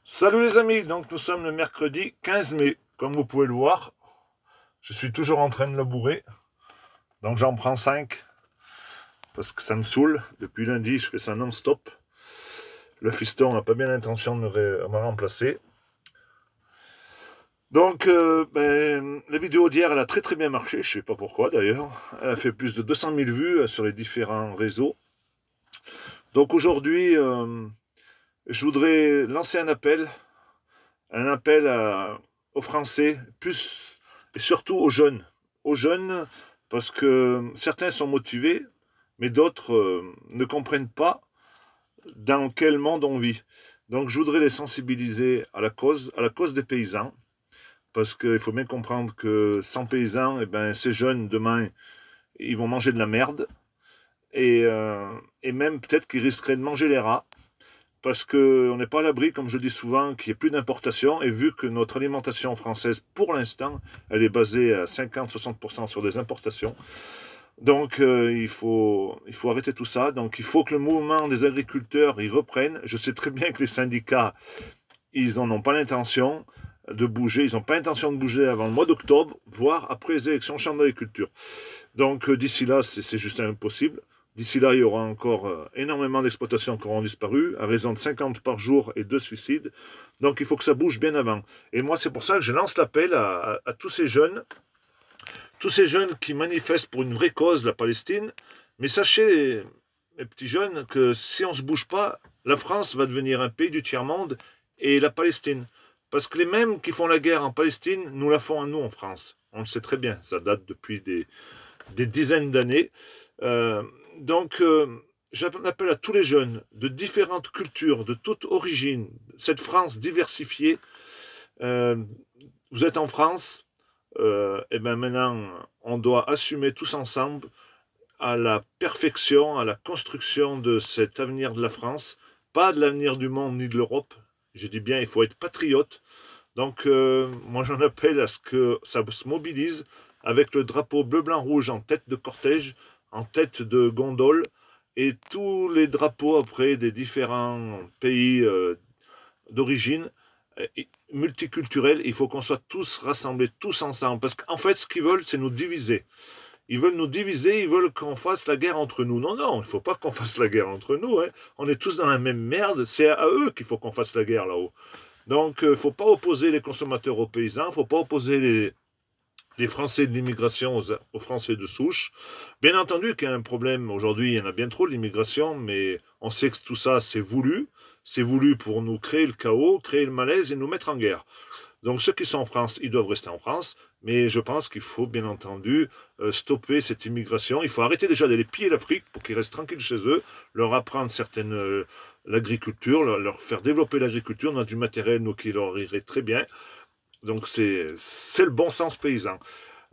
Salut les amis, donc nous sommes le mercredi 15 mai. Comme vous pouvez le voir, je suis toujours en train de labourer. Donc j'en prends 5 parce que ça me saoule. Depuis lundi, je fais ça non-stop. Le fiston n'a pas bien l'intention de me remplacer. Donc la vidéo d'hier, elle a très bien marché. Je ne sais pas pourquoi d'ailleurs. Elle a fait plus de 200 000 vues sur les différents réseaux. Donc aujourd'hui, je voudrais lancer un appel aux Français, plus et surtout aux jeunes, parce que certains sont motivés, mais d'autres ne comprennent pas dans quel monde on vit. Donc je voudrais les sensibiliser à la cause des paysans, parce qu'il faut bien comprendre que sans paysans, eh ben, ces jeunes, demain, ils vont manger de la merde, et même peut-être qu'ils risqueraient de manger les rats, parce qu'on n'est pas à l'abri, comme je dis souvent, qu'il n'y ait plus d'importation, et vu que notre alimentation française, pour l'instant, elle est basée à 50-60% sur des importations, donc il faut arrêter tout ça, donc il faut que le mouvement des agriculteurs y reprenne. Je sais très bien que les syndicats, ils n'en ont pas l'intention de bouger, ils n'ont pas l'intention de bouger avant le mois d'octobre, voire après les élections chambre d'agriculture. Donc d'ici là, c'est juste impossible. D'ici là, il y aura encore énormément d'exploitations qui auront disparu, à raison de 50 par jour et 2 suicides. Donc il faut que ça bouge bien avant. Et moi, c'est pour ça que je lance l'appel à tous ces jeunes qui manifestent pour une vraie cause, la Palestine. Mais sachez, mes petits jeunes, que si on ne se bouge pas, la France va devenir un pays du tiers-monde et la Palestine. Parce que les mêmes qui font la guerre en Palestine, nous la font à nous en France. On le sait très bien, ça date depuis des dizaines d'années. Donc, j'appelle à tous les jeunes de différentes cultures, de toute origine, cette France diversifiée. Vous êtes en France, et bien maintenant, on doit assumer tous ensemble à la perfection, à la construction de cet avenir de la France, pas de l'avenir du monde ni de l'Europe. Je dis bien, il faut être patriote. Donc, moi, j'en appelle à ce que ça se mobilise avec le drapeau bleu-blanc-rouge en tête de cortège, en tête de gondole, et tous les drapeaux après des différents pays d'origine, multiculturels. Il faut qu'on soit tous rassemblés, tous ensemble. Parce qu'en fait, ce qu'ils veulent, c'est nous diviser. Ils veulent nous diviser, ils veulent qu'on fasse la guerre entre nous. Non, non, il ne faut pas qu'on fasse la guerre entre nous. Hein. On est tous dans la même merde. C'est à eux qu'il faut qu'on fasse la guerre là-haut. Donc, il ne faut pas opposer les consommateurs aux paysans, il ne faut pas opposer les Français de l'immigration aux Français de souche. Bien entendu qu'il y a un problème aujourd'hui, il y en a bien trop de l'immigration, mais on sait que tout ça, c'est voulu. C'est voulu pour nous créer le chaos, créer le malaise et nous mettre en guerre. Donc ceux qui sont en France, ils doivent rester en France, mais je pense qu'il faut bien entendu stopper cette immigration. Il faut arrêter déjà d'aller piller l'Afrique pour qu'ils restent tranquilles chez eux, leur apprendre l'agriculture, leur faire développer l'agriculture. On a du matériel, nous, qui leur irait très bien. Donc c'est le bon sens paysan.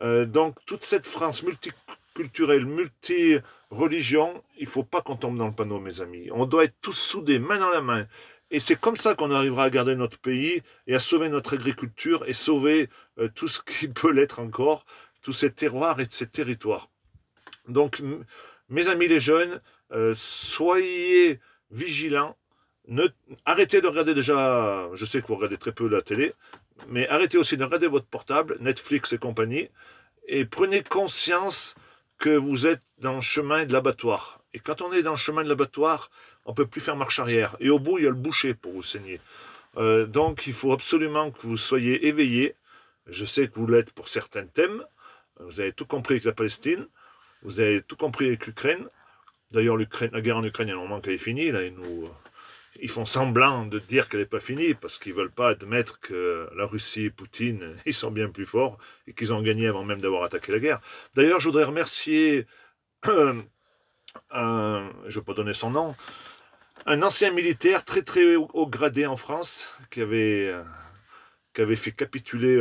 Donc toute cette France multiculturelle, multi-religion, il ne faut pas qu'on tombe dans le panneau, mes amis. On doit être tous soudés, main dans la main. Et c'est comme ça qu'on arrivera à garder notre pays et à sauver notre agriculture et sauver tout ce qui peut l'être encore, tous ces terroirs et ces territoires. Donc, mes amis les jeunes, soyez vigilants. Arrêtez de regarder déjà, je sais que vous regardez très peu la télé, mais arrêtez aussi de regarder votre portable, Netflix et compagnie, et prenez conscience que vous êtes dans le chemin de l'abattoir. Et quand on est dans le chemin de l'abattoir, on ne peut plus faire marche arrière. Et au bout, il y a le boucher pour vous saigner. Donc, il faut absolument que vous soyez éveillés. Je sais que vous l'êtes pour certains thèmes. Vous avez tout compris avec la Palestine. Vous avez tout compris avec l'Ukraine. D'ailleurs, la guerre en Ukraine, il y a un moment qu'elle est finie. Là, ils font semblant de dire qu'elle n'est pas finie parce qu'ils ne veulent pas admettre que la Russie et Poutine, ils sont bien plus forts et qu'ils ont gagné avant même d'avoir attaqué la guerre. D'ailleurs, je voudrais remercier, je ne vais pas donner son nom, un ancien militaire très haut gradé en France qui avait fait capituler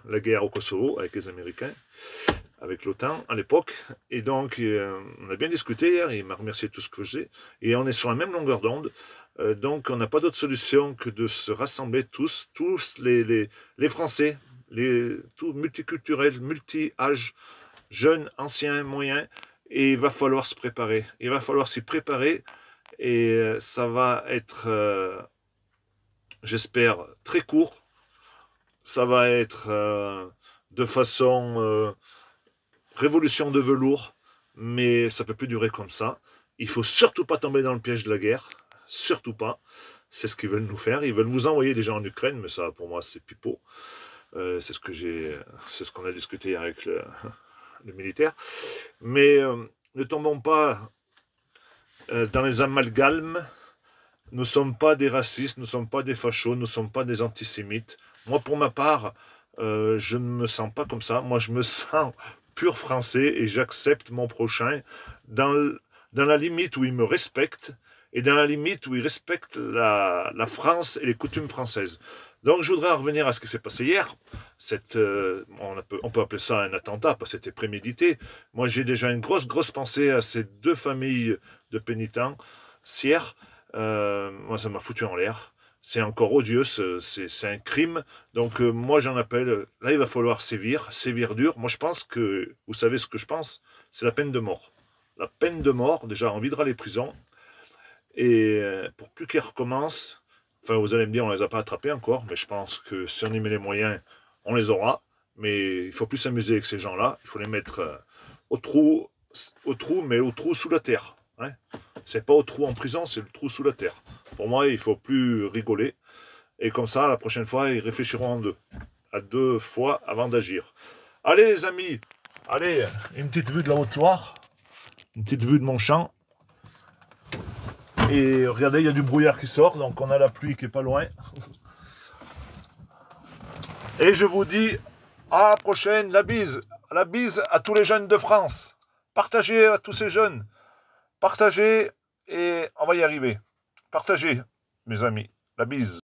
la guerre au Kosovo avec les Américains, avec l'OTAN à l'époque. Et donc, on a bien discuté hier, il m'a remercié de tout ce que j'ai, et on est sur la même longueur d'onde. Donc, on n'a pas d'autre solution que de se rassembler tous les Français, tous multiculturels, multi-âges, jeunes, anciens, moyens, et il va falloir se préparer. Il va falloir s'y préparer, et ça va être j'espère, très court. Ça va être de façon révolution de velours, mais ça peut plus durer comme ça. Il faut surtout pas tomber dans le piège de la guerre, surtout pas. C'est ce qu'ils veulent nous faire. Ils veulent vous envoyer des gens en Ukraine, mais ça, pour moi, c'est pipeau. C'est ce qu'on a discuté avec le militaire. Mais ne tombons pas dans les amalgames. Nous ne sommes pas des racistes, nous ne sommes pas des fachos, nous ne sommes pas des antisémites. Moi, pour ma part, je ne me sens pas comme ça. Moi, je me sens pur français et j'accepte mon prochain dans la limite où il me respecte et dans la limite où il respecte la France et les coutumes françaises. Donc, je voudrais en revenir à ce qui s'est passé hier. On peut appeler ça un attentat, parce que c'était prémédité. Moi, j'ai déjà une grosse pensée à ces deux familles de pénitentiaires. Moi, ça m'a foutu en l'air. C'est encore odieux, c'est un crime. Donc, moi, j'en appelle. Là, il va falloir sévir dur. Moi, je pense que, vous savez ce que je pense, c'est la peine de mort. La peine de mort, déjà, on videra les prisons. Et pour plus qu'elles recommencent, enfin, vous allez me dire, on ne les a pas attrapés encore, mais je pense que si on y met les moyens, on les aura. Mais il ne faut plus s'amuser avec ces gens-là. Il faut les mettre au trou, mais au trou sous la terre. Hein. C'est pas au trou en prison, c'est le trou sous la terre. Pour moi, il ne faut plus rigoler. Et comme ça, la prochaine fois, ils réfléchiront à deux fois avant d'agir. Allez les amis, allez, une petite vue de la Haute-Loire, une petite vue de mon champ. Et regardez, il y a du brouillard qui sort, donc on a la pluie qui est pas loin. Et je vous dis à la prochaine, la bise à tous les jeunes de France. Partagez à tous ces jeunes. Partagez et on va y arriver. Partagez, mes amis. La bise.